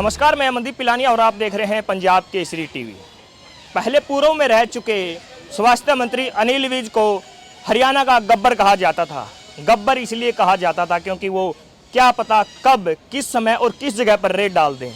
नमस्कार, मैं अमनदीप पिलानिया और आप देख रहे हैं पंजाब केसरी टीवी। पहले पूर्व में रह चुके स्वास्थ्य मंत्री अनिल विज को हरियाणा का गब्बर कहा जाता था। गब्बर इसलिए कहा जाता था क्योंकि वो क्या पता कब, किस समय और किस जगह पर रेड डाल दें।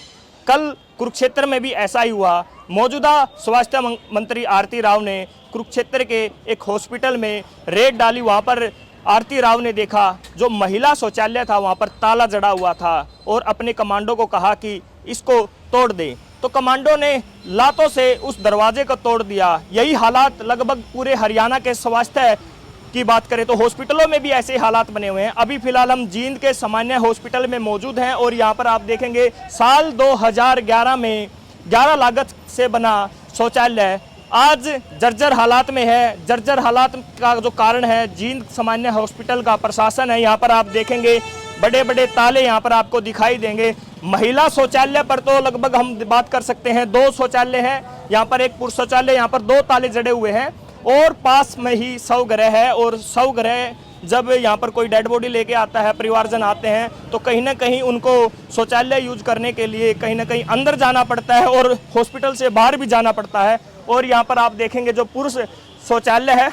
कल कुरुक्षेत्र में भी ऐसा ही हुआ। मौजूदा स्वास्थ्य मंत्री आरती राव ने कुरुक्षेत्र के एक हॉस्पिटल में रेड डाली। वहाँ पर आरती राव ने देखा जो महिला शौचालय था वहाँ पर ताला जड़ा हुआ था और अपने कमांडो को कहा कि इसको तोड़ दें। तो कमांडो ने लातों से उस दरवाजे को तोड़ दिया। यही हालात लगभग पूरे हरियाणा के स्वास्थ्य की बात करें तो हॉस्पिटलों में भी ऐसे हालात बने हुए हैं। अभी फिलहाल हम जींद के सामान्य हॉस्पिटल में मौजूद हैं और यहाँ पर आप देखेंगे साल 2011 में 11 लागत से बना शौचालय आज जर्जर हालात में है। जर्जर हालात का जो कारण है जींद सामान्य हॉस्पिटल का प्रशासन है। यहाँ पर आप देखेंगे बड़े बड़े ताले यहाँ पर आपको दिखाई देंगे। महिला शौचालय पर तो लगभग हम बात कर सकते हैं 2 शौचालय हैं। यहाँ पर एक पुरुष शौचालय, यहाँ पर 2 ताले जड़े हुए हैं और पास में ही शवगृह है। और शवगृह जब यहाँ पर कोई डेड बॉडी लेके आता है, परिवारजन आते हैं तो कहीं ना कहीं उनको शौचालय यूज करने के लिए कहीं ना कहीं अंदर जाना पड़ता है और हॉस्पिटल से बाहर भी जाना पड़ता है। और यहाँ पर आप देखेंगे जो पुरुष शौचालय है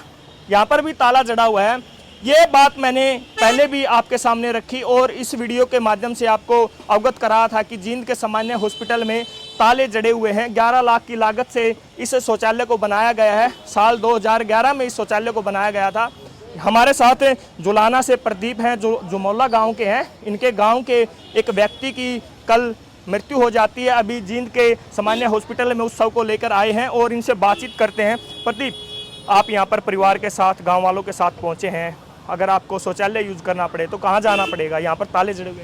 यहाँ पर भी ताला जड़ा हुआ है। ये बात मैंने पहले भी आपके सामने रखी और इस वीडियो के माध्यम से आपको अवगत कराया था कि जींद के सामान्य हॉस्पिटल में ताले जड़े हुए हैं। 11 लाख की लागत से इस शौचालय को बनाया गया है। साल 2011 में इस शौचालय को बनाया गया था। हमारे साथ जुलाना से प्रदीप हैं जो जुमौला गांव के हैं। इनके गांव के एक व्यक्ति की कल मृत्यु हो जाती है। अभी जींद के सामान्य हॉस्पिटल में उस शव को लेकर आए हैं और इनसे बातचीत करते हैं। प्रदीप, आप यहाँ पर परिवार के साथ, गांव वालों के साथ पहुँचे हैं। अगर आपको शौचालय यूज करना पड़े तो कहाँ जाना पड़ेगा? यहाँ पर ताले जड़े हुए।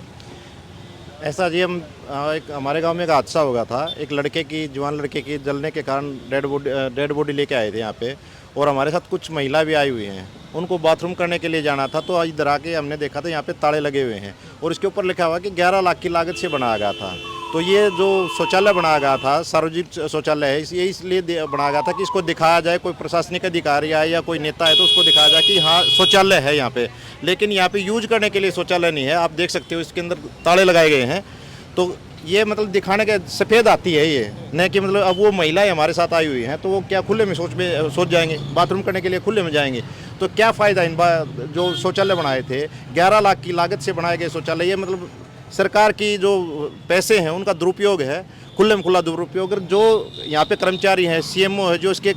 ऐसा जी, हम एक हमारे गांव में एक हादसा हो गया था। एक लड़के की, जवान लड़के की जलने के कारण डेड बॉडी लेके आए थे यहाँ पे और हमारे साथ कुछ महिला भी आई हुई हैं। उनको बाथरूम करने के लिए जाना था तो इधर आके हमने देखा था यहाँ पे ताले लगे हुए हैं और इसके ऊपर लिखा हुआ कि 11 लाख की लागत से बनाया गया था। तो ये जो शौचालय बनाया गया था, सार्वजनिक शौचालय है, ये इसलिए बनाया गया था कि इसको दिखाया जाए, कोई प्रशासनिक अधिकारी आए या कोई नेता है तो उसको दिखाया जाए कि हाँ शौचालय है यहाँ पे। लेकिन यहाँ पे यूज करने के लिए शौचालय नहीं है। आप देख सकते हो इसके अंदर ताले लगाए गए हैं। तो ये मतलब दिखाने के सफ़ेद आती है ये, न कि मतलब अब वो महिलाएं हमारे साथ आई हुई हैं तो वो क्या खुले में सोच जाएंगे, बाथरूम करने के लिए खुले में जाएंगे तो क्या फ़ायदा इन जो शौचालय बनाए थे 11 लाख की लागत से बनाए गए शौचालय। ये मतलब सरकार की जो पैसे हैं उनका दुरुपयोग है, खुले में खुला दुरुपयोग। जो यहाँ पे कर्मचारी हैं, सीएमओ है, जो इसके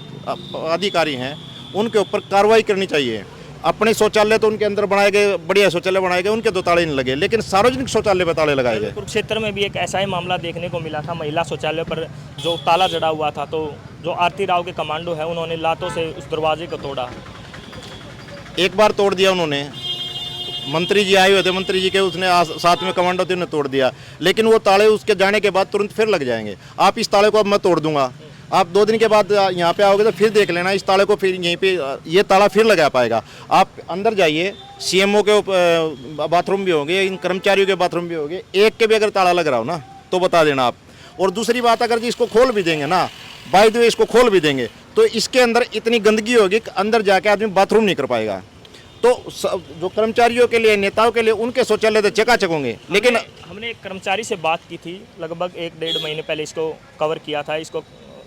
अधिकारी हैं, उनके ऊपर कार्रवाई करनी चाहिए। अपने शौचालय तो उनके अंदर बनाए गए, बढ़िया शौचालय बनाए गए, उनके तो ताले नहीं लगे, लेकिन सार्वजनिक शौचालय पर ताले लगाए गए। कुरुक्षेत्र में भी एक ऐसा ही मामला देखने को मिला था। महिला शौचालय पर जो ताला जड़ा हुआ था तो जो आरती राव के कमांडो है उन्होंने लातों से उस दरवाजे को तोड़ा। एक बार तोड़ दिया उन्होंने, मंत्री जी आए हुए थे, मंत्री जी के उसने साथ में कमांडो थे, उन्होंने तोड़ दिया। लेकिन वो ताले उसके जाने के बाद तुरंत फिर लग जाएंगे। आप इस ताले को अब मैं तोड़ दूंगा, आप 2 दिन के बाद यहाँ पे आओगे तो फिर देख लेना इस ताले को, फिर यहीं पे ये ताला फिर लगा पाएगा। आप अंदर जाइए, सीएमओ के बाथरूम भी होंगे, इन कर्मचारियों के बाथरूम भी होंगे, एक के भी अगर ताला लग रहा हो ना तो बता देना आप। और दूसरी बात, अगर जी इसको खोल भी देंगे ना, बाय द वे इसको खोल भी देंगे तो इसके अंदर इतनी गंदगी होगी कि अंदर जाके आदमी बाथरूम नहीं कर पाएगा। तो जो कर्मचारियों के लिए, नेताओं के लिए, उनके शौचालय तो चकाचक होंगे। लेकिन हमने एक कर्मचारी से बात की थी, लगभग 1-1.5 महीने पहले इसको कवर किया था। इसको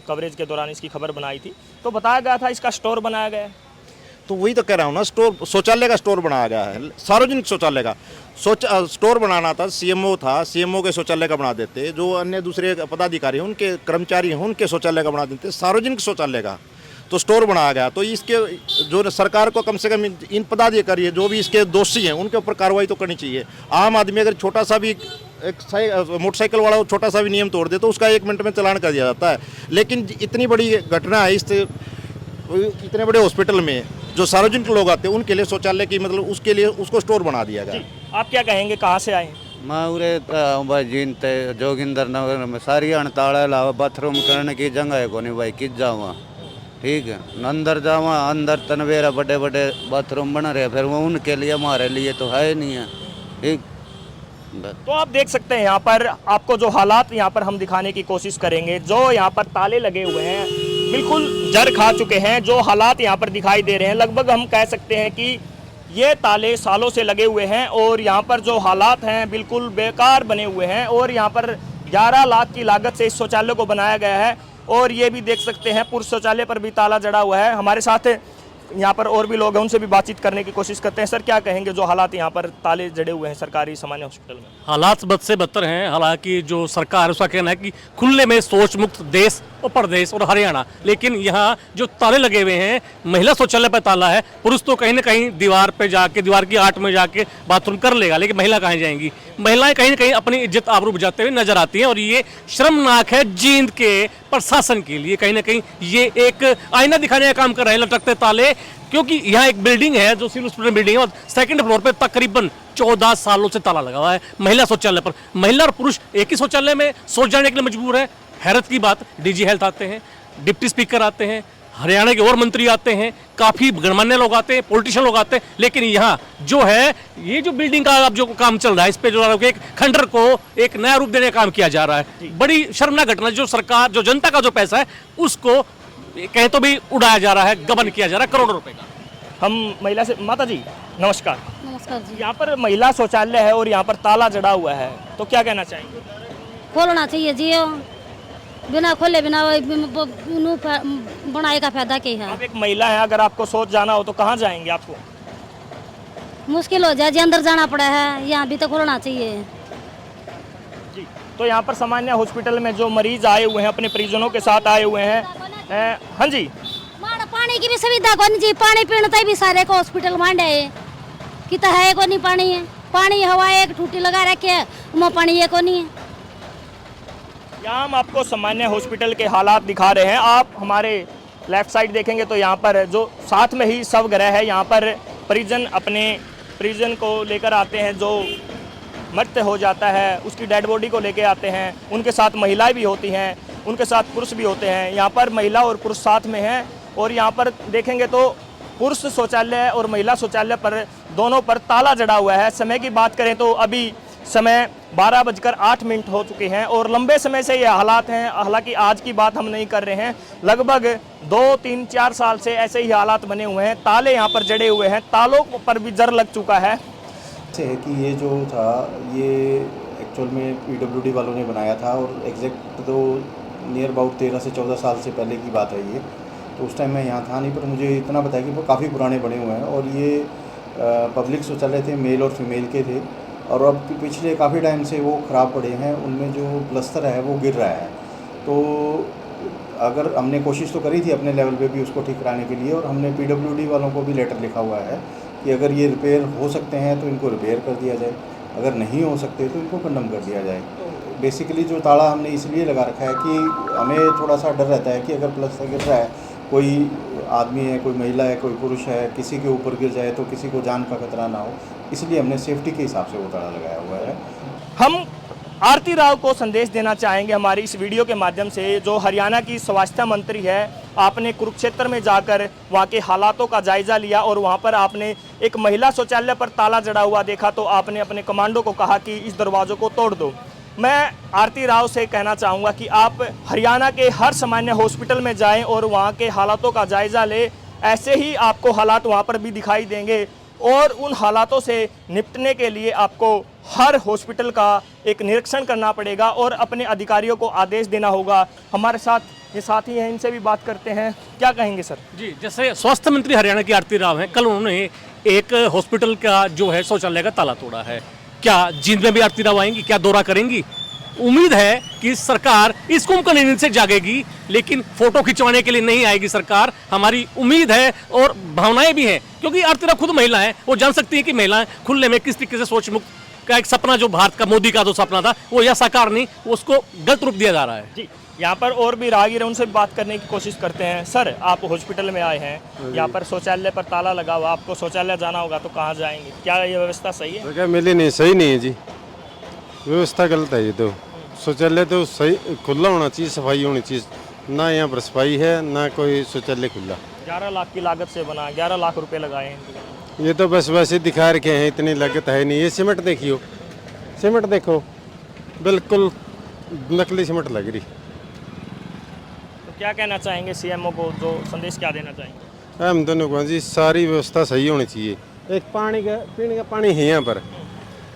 कवरेज के दौरान इसकी खबर बनाई थी तो बताया गया था इसका स्टोर बनाया गया है। तो वही तो कह रहा हूँ ना, स्टोर, शौचालय का स्टोर बनाया गया है, सार्वजनिक शौचालय का स्टोर बनाना था। सीएमओ था, सीएमओ के शौचालय का बना देते, जो अन्य दूसरे पदाधिकारी हैं उनके, कर्मचारी हैं उनके शौचालय का बना देते, सार्वजनिक शौचालय का तो स्टोर बनाया गया। तो इसके जो सरकार को कम से कम इन पदाधिकारी जो भी इसके दोषी हैं उनके ऊपर कार्रवाई तो करनी चाहिए। आम आदमी अगर छोटा सा भी एक मोटरसाइकिल वाला छोटा सा भी नियम तोड़ दे तो उसका 1 मिनट में चालान कर दिया जाता है। लेकिन इतनी बड़ी घटना है, इतने बड़े हॉस्पिटल में जो सार्वजनिक लोग आते हैं उनके लिए शौचालय की मतलब उसके लिए उसको स्टोर बना दिया गया। आप क्या कहेंगे, कहाँ से आए? मैं उरे भाई जींद जोगिंदर नगर में सारी अणताड़ा लावा, बाथरूम करने की जगह है कोनी भाई, किस जावा, ठीक है, अंदर जावा, अंदर तनवेरा बड़े बड़े बाथरूम बना रहे, फिर वो उनके लिए, हमारे लिए तो है नहीं है, ठीक। तो आप देख सकते हैं यहाँ पर आपको जो हालात यहाँ पर हम दिखाने की कोशिश करेंगे। जो यहाँ पर ताले लगे हुए हैं बिल्कुल जड़ खा चुके हैं। जो हालात यहाँ पर दिखाई दे रहे हैं लगभग हम कह सकते हैं कि ये ताले सालों से लगे हुए हैं और यहाँ पर जो हालात हैं बिल्कुल बेकार बने हुए हैं। और यहाँ पर 11 लाख की लागत से इस शौचालय को बनाया गया है। और ये भी देख सकते हैं पुरुष शौचालय पर भी ताला जड़ा हुआ है। हमारे साथ यहाँ पर और भी लोग हैं, उनसे भी बातचीत करने की कोशिश करते हैं। सर, क्या कहेंगे जो हालात यहाँ पर ताले जड़े हुए हैं सरकारी सामान्य हॉस्पिटल में? हालात बद से बदतर हैं। हालांकि जो सरकार उसका कहना है कि खुले में शौच मुक्त देश और प्रदेश और हरियाणा, लेकिन यहाँ जो ताले लगे हुए हैं, महिला शौचालय पर ताला है। पुरुष तो कहीं ना कहीं दीवार पे जाके, दीवार की आट में जाके बाथरूम कर लेगा, लेकिन महिला कहाँ जाएंगी? महिलाएं कहीं ना कहीं अपनी इज्जत आबरू बचाते हुए नजर आती हैं और ये शर्मनाक है जींद के प्रशासन के लिए। कहीं ना कहीं ये एक आईना दिखाने का काम कर रहे हैं, लटकते ताले। क्योंकि यहाँ एक बिल्डिंग है जो सिविल हॉस्पिटल बिल्डिंग है और सेकंड फ्लोर पे तकरीबन 14 सालों से ताला लगा हुआ है महिला शौचालय पर। महिला और पुरुष एक ही शौचालय में शौच जाने के लिए मजबूर है। हैरत की बात, डीजी हेल्थ आते हैं, डिप्टी स्पीकर आते हैं, हरियाणा के और मंत्री आते हैं, काफी गणमान्य लोग आते हैं, पॉलिटिशियन लोग आते हैं, लेकिन यहाँ जो है ये जो बिल्डिंग का अब जो काम चल रहा है, इस पे जो एक खंडर को एक नया रूप देने का काम किया जा रहा है। बड़ी शर्मनाक घटना। जो सरकार, जो जनता का जो पैसा है उसको कहें तो भी उड़ाया जा रहा है, गबन किया जा रहा है करोड़ों रुपए का। हम महिला से, माता जी नमस्कार। नमस्कार जी। यहाँ पर महिला शौचालय है और यहाँ पर ताला जड़ा हुआ है, तो क्या कहना चाहेंगे? खोलना चाहिए जी, बिना खोले बिना बनाए का फायदा क्या है? आप एक महिला हैं, अगर आपको शौच जाना हो तो कहाँ जाएंगे? आपको मुश्किल हो जाए जी, अंदर जाना पड़ा है, यहाँ भी तो खोलना चाहिए जी। तो यहाँ पर सामान्य हॉस्पिटल में जो मरीज आए हुए हैं, अपने परिजनों के साथ आए हुए हैं, हाँ जी, पानी की भी सुविधा को नहीं जी, पानी पीने भी सारे को हॉस्पिटल मांडे है कि तो है को नहीं पानी है, पानी हवा एक टूटी लगा रखे है, वो पानी है को नहीं है। यहाँ हम आपको सामान्य हॉस्पिटल के हालात दिखा रहे हैं। आप हमारे लेफ्ट साइड देखेंगे तो यहाँ पर जो साथ में ही शवगृह है, यहाँ पर परिजन अपने परिजन को लेकर आते हैं, जो मृत हो जाता है उसकी डेड बॉडी को लेके आते हैं। उनके साथ महिलाएं भी होती हैं, उनके साथ पुरुष भी होते हैं। यहाँ पर महिला और पुरुष साथ में हैं और यहाँ पर देखेंगे तो पुरुष शौचालय और महिला शौचालय पर दोनों पर ताला जड़ा हुआ है। समय की बात करें तो अभी समय 12:08 हो चुके हैं और लंबे समय से ये हालात हैं। हालांकि आज की बात हम नहीं कर रहे हैं, लगभग 2, 3, 4 साल से ऐसे ही हालात बने हुए हैं। ताले यहाँ पर जड़े हुए हैं, तालों पर भी जर लग चुका है। है कि ये जो था ये एक्चुअल में पीडब्ल्यूडी वालों ने बनाया था और एग्जैक्ट तो नियर अबाउट 13 से 14 साल से पहले की बात है ये। तो उस टाइम मैं यहाँ था नहीं, पर मुझे इतना बताया कि वो काफ़ी पुराने बने हुए हैं और ये पब्लिक शौचालय थे, मेल और फीमेल के थे और अब पिछले काफ़ी टाइम से वो ख़राब पड़े हैं। उनमें जो प्लस्तर है वो गिर रहा है। तो अगर हमने कोशिश तो करी थी अपने लेवल पे भी उसको ठीक कराने के लिए और हमने पीडब्ल्यूडी वालों को भी लेटर लिखा हुआ है कि अगर ये रिपेयर हो सकते हैं तो इनको रिपेयर कर दिया जाए, अगर नहीं हो सकते तो इनको कंडम कर दिया जाए। बेसिकली जो ताला हमने इसलिए लगा रखा है कि हमें थोड़ा सा डर रहता है कि अगर प्लस्तर गिर रहा है, कोई आदमी है, कोई महिला है, कोई पुरुष है, किसी के ऊपर गिर जाए तो किसी को जान का खतरा ना हो, इसलिए हमने सेफ्टी के हिसाब से वो ताला लगाया हुआ है। हम आरती राव को संदेश देना चाहेंगे हमारी इस वीडियो के माध्यम से। जो हरियाणा की स्वास्थ्य मंत्री है, आपने कुरुक्षेत्र में जाकर वहाँ के हालातों का जायजा लिया और वहाँ पर आपने एक महिला शौचालय पर ताला जड़ा हुआ देखा, तो आपने अपने कमांडो को कहा कि इस दरवाज़ों को तोड़ दो। मैं आरती राव से कहना चाहूँगा कि आप हरियाणा के हर सामान्य हॉस्पिटल में जाएं और वहाँ के हालातों का जायज़ा लें। ऐसे ही आपको हालात वहाँ पर भी दिखाई देंगे और उन हालातों से निपटने के लिए आपको हर हॉस्पिटल का एक निरीक्षण करना पड़ेगा और अपने अधिकारियों को आदेश देना होगा। हमारे साथ ये साथी हैं, इनसे भी बात करते हैं। क्या कहेंगे सर? जी, जैसे स्वास्थ्य मंत्री हरियाणा की आरती राव हैं, कल उन्होंने एक हॉस्पिटल का जो है शौचालय का ताला तोड़ा है। क्या जींद में भी आरती राव आएंगी? क्या दौरा करेंगी? उम्मीद है कि सरकार इस कुंभकर्ण नींद से जागेगी, लेकिन फोटो खिंचवाने के लिए नहीं आएगी सरकार। हमारी उम्मीद है और भावनाएं भी हैं, क्योंकि आरती राव खुद महिला है, वो जान सकती है कि महिलाएं खुले में किस तरीके से सोच मुक्त का एक सपना, जो भारत का मोदी का जो सपना था, वो यह साकार नहीं, उसको गलत रूप दिया जा रहा है। जी, यहाँ पर और भी राहगीर हैं, उनसे भी बात करने की कोशिश करते हैं। सर, आप हॉस्पिटल में आए हैं, यहाँ पर शौचालय पर ताला लगा हुआ, आपको शौचालय जाना होगा तो कहाँ जाएंगे? क्या ये व्यवस्था सही है? क्या मिली नहीं, सही नहीं है जी, व्यवस्था गलत है ये तो। शौचालय तो सही खुला होना चाहिए, सफाई होनी चाहिए, ना यहाँ पर सफाई है ना कोई शौचालय खुला। 11 लाख की लागत से बना, 11 लाख रुपए लगाए हैं। ये तो बस वैसे दिखा रखे हैं, इतनी लागत है नहीं। ये सीमेंट देखियो, सीमेंट देखो, बिल्कुल नकली सीमेंट लग रही। तो क्या कहना चाहेंगे सीएमओ को, जो संदेश क्या देना चाहेंगे? हम दोनों को जी सारी व्यवस्था सही होनी चाहिए। एक पानी का पीने का पानी है यहाँ पर,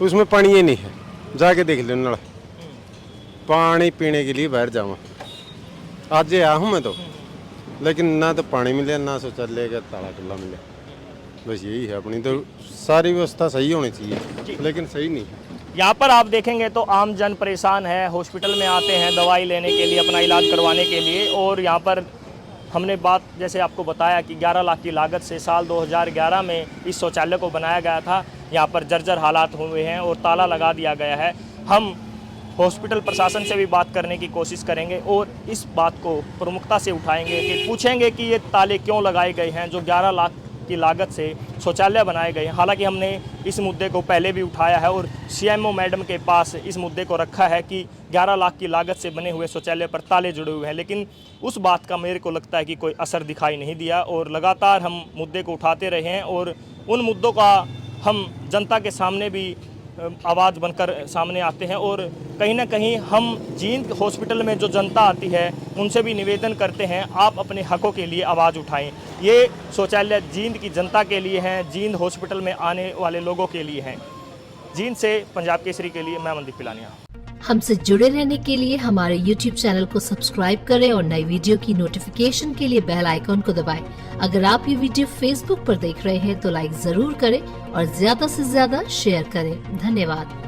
उसमें पानी ये नहीं है, जाके देख लो नल। पानी पीने के लिए बाहर जाऊँ। आज आया हूँ मैं तो, लेकिन ना तो पानी मिले ना शौचालय का ताला खुला मिले। बस यही है, अपनी तो सारी व्यवस्था सही होनी चाहिए, लेकिन सही नहीं है। यहाँ पर आप देखेंगे तो आम जन परेशान है, हॉस्पिटल में आते हैं दवाई लेने के लिए, अपना इलाज करवाने के लिए। और यहाँ पर हमने बात जैसे आपको बताया कि 11 लाख की लागत से साल 2011 में इस शौचालय को बनाया गया था। यहाँ पर जर्जर हालात हुए हैं और ताला लगा दिया गया है। हम हॉस्पिटल प्रशासन से भी बात करने की कोशिश करेंगे और इस बात को प्रमुखता से उठाएंगे कि पूछेंगे कि ये ताले क्यों लगाए गए हैं जो 11 लाख की लागत से शौचालय बनाए गए हैं। हालांकि हमने इस मुद्दे को पहले भी उठाया है और सीएमओ मैडम के पास इस मुद्दे को रखा है कि 11 लाख की लागत से बने हुए शौचालय पर ताले जुड़े हुए हैं, लेकिन उस बात का मेरे को लगता है कि कोई असर दिखाई नहीं दिया। और लगातार हम मुद्दे को उठाते रहे हैं और उन मुद्दों का हम जनता के सामने भी आवाज़ बनकर सामने आते हैं। और कहीं ना कहीं हम जींद हॉस्पिटल में जो जनता आती है उनसे भी निवेदन करते हैं, आप अपने हकों के लिए आवाज़ उठाएं। ये शौचालय जींद की जनता के लिए हैं, जींद हॉस्पिटल में आने वाले लोगों के लिए हैं। जींद से पंजाब केसरी के लिए मैं मनदीप पिलानिया। हमसे जुड़े रहने के लिए हमारे YouTube चैनल को सब्सक्राइब करें और नई वीडियो की नोटिफिकेशन के लिए बेल आइकॉन को दबाएं। अगर आप ये वीडियो Facebook पर देख रहे हैं तो लाइक जरूर करें और ज्यादा से ज्यादा शेयर करें। धन्यवाद।